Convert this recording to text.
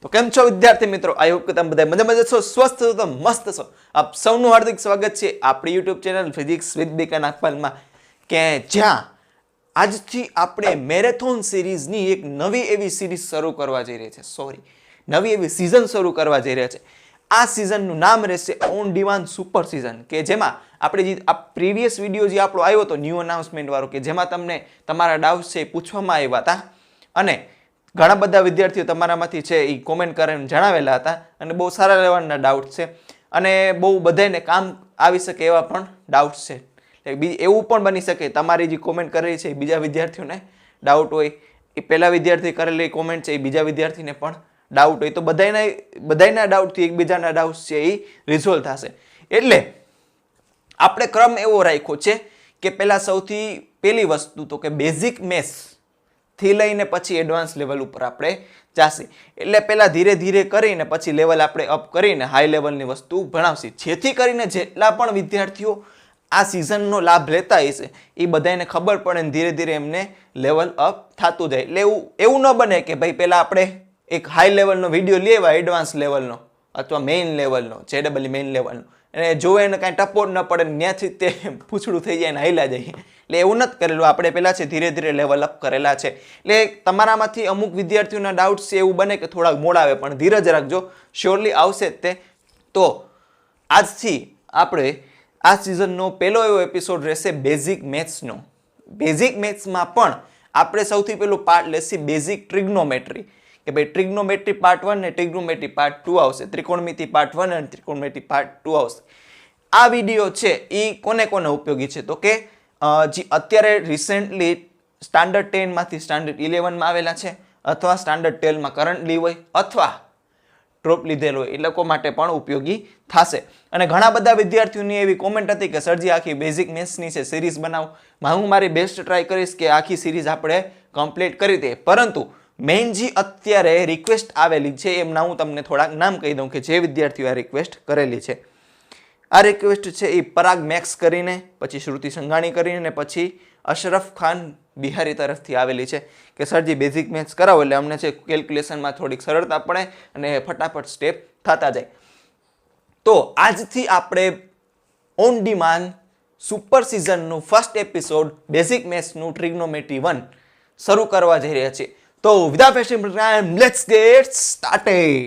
તો કેમ છો વિદ્યાર્થી મિત્રો? આઈ હોપ કે તમે બધા મજામાં છો, સ્વસ્થ છો, તો મસ્ત છો. આપ સૌનું હાર્દિક સ્વાગત છે આપણી યુટ્યુબ ચેનલ ફિઝિક્સ વિથ બીકા નાગપાલમાં, કે જ્યાં આજથી આપણે મેરેથોન સિરીઝની એક નવી એવી સિરીઝ શરૂ કરવા જઈ રહી છે. નવી એવી સિઝન શરૂ કરવા જઈ રહ્યા છે. આ સિઝનનું નામ રહેશે ઓન ડિમાન્ડ સુપર સિઝન, કે જેમાં આપણે જે આ પ્રીવિયસ વિડીયો જે આપણો આવ્યો હતો ન્યૂ અનાઉન્સમેન્ટ વાળો, કે જેમાં તમને તમારા ડાઉટ્સ છે એ પૂછવામાં આવ્યા હતા અને ઘણા બધા વિદ્યાર્થીઓ તમારામાંથી છે એ કોમેન્ટ કરીને જણાવેલા હતા અને બહુ સારા લેવલના ડાઉટ છે અને બહુ બધાને કામ આવી શકે એવા પણ ડાઉટ્સ છે. એવું પણ બની શકે તમારી જે કોમેન્ટ કરેલી છે એ બીજા વિદ્યાર્થીઓને ડાઉટ હોય, એ પહેલા વિદ્યાર્થી કરેલી કોમેન્ટ છે એ બીજા વિદ્યાર્થીને પણ ડાઉટ હોય, તો બધાના ડાઉટથી એકબીજાના ડાઉટ છે એ રિઝોલ્વ થશે. એટલે આપણે ક્રમ એવો રાખ્યો છે કે પહેલા સૌથી પહેલી વસ્તુ તો કે બેઝિક મેથ્સ થી લઈને પછી એડવાન્સ લેવલ ઉપર આપણે જાશે. એટલે પહેલા ધીરે ધીરે કરીને પછી લેવલ આપણે અપ કરીને હાઈ લેવલની વસ્તુ ભણાવશે, જેથી કરીને જેટલા પણ વિદ્યાર્થીઓ આ સિઝનનો લાભ લેતા હશે એ બધાને ખબર પડે ને ધીરે ધીરે એમને લેવલ અપ થતું જાય. એટલે એવું ન બને કે ભાઈ પહેલા આપણે એક હાઈ લેવલનો વિડીયો લેવા એડવાન્સ લેવલનો અથવા મેઇન લેવલનો, JEE મેઇન લેવલનો, અને જો એને કાંઈ ટપો ન પડે ત્યાંથી તે પૂછડું થઈ જાય ને હાઈલા જાય. એટલે એવું નથી કરેલું, આપણે પહેલા છે ધીરે ધીરે લેવલ અપ કરેલા છે. એટલે તમારામાંથી અમુક વિદ્યાર્થીઓના ડાઉટ્સ છે એવું બને કે થોડાક મોડા આવે, પણ ધીરજ રાખજો, શ્યોરલી આવશે જ તે. તો આજથી આપણે આ સિઝનનો પહેલો એવો એપિસોડ રહેશે બેઝિક મેથ્સનો. બેઝિક મેથ્સમાં પણ આપણે સૌથી પહેલું પાર્ટ લેશે બેઝિક ટ્રિગ્નોમેટ્રી, કે ભાઈ ટ્રિગ્નોમેટ્રી પાર્ટ 1 ને ટ્રિગ્નોમેટ્રી પાર્ટ 2 આવશે. ત્રિકોણમિતિ પાર્ટ 1 અને ત્રિકોણમિતિ પાર્ટ 2 આવશે. આ વિડીયો છે એ કોને કોને ઉપયોગી છે? તો કે જે અત્યારે રિસેન્ટલી સ્ટાન્ડર્ડ 10 માંથી સ્ટાન્ડર્ડ 11 માં આવેલા છે, અથવા સ્ટાન્ડર્ડ 12 માં કરન્ટલી હોય, અથવા ડ્રોપ લીધેલો હોય, એ લોકો માટે પણ ઉપયોગી થશે. અને ઘણા બધા વિદ્યાર્થીઓની એવી કોમેન્ટ હતી કે સરજી આખી બેઝિક મેથ્સની છે સિરીઝ બનાવો. હું મારી બેસ્ટ ટ્રાય કરીશ કે આખી સિરીઝ આપણે કમ્પ્લીટ કરી દઈએ, પરંતુ મેઇન જે અત્યારે રિક્વેસ્ટ આવેલી છે એમના હું તમને થોડાક નામ કહી દઉં કે જે વિદ્યાર્થીઓ આ રિક્વેસ્ટ કરેલી છે. આ રિક્વેસ્ટ છે એ પરાગ મેક્સ કરીને, પછી શ્રુતિ સંઘાણી કરીને, પછી અશરફ ખાન બિહારી તરફથી આવેલી છે કે સરજી બેઝિક મેથ્સ કરાવો એટલે અમને છે કેલ્ક્યુલેશનમાં થોડીક સરળતા પડે અને ફટાફટ સ્ટેપ થતા જાય. તો આજથી આપણે ઓન ડિમાન્ડ સુપર સિઝનનું ફર્સ્ટ એપિસોડ બેઝિક મેથ્સનું ટ્રિગ્નોમેટ્રી 1 શરૂ કરવા જઈ રહ્યા છીએ. તો without wasting time let's get started.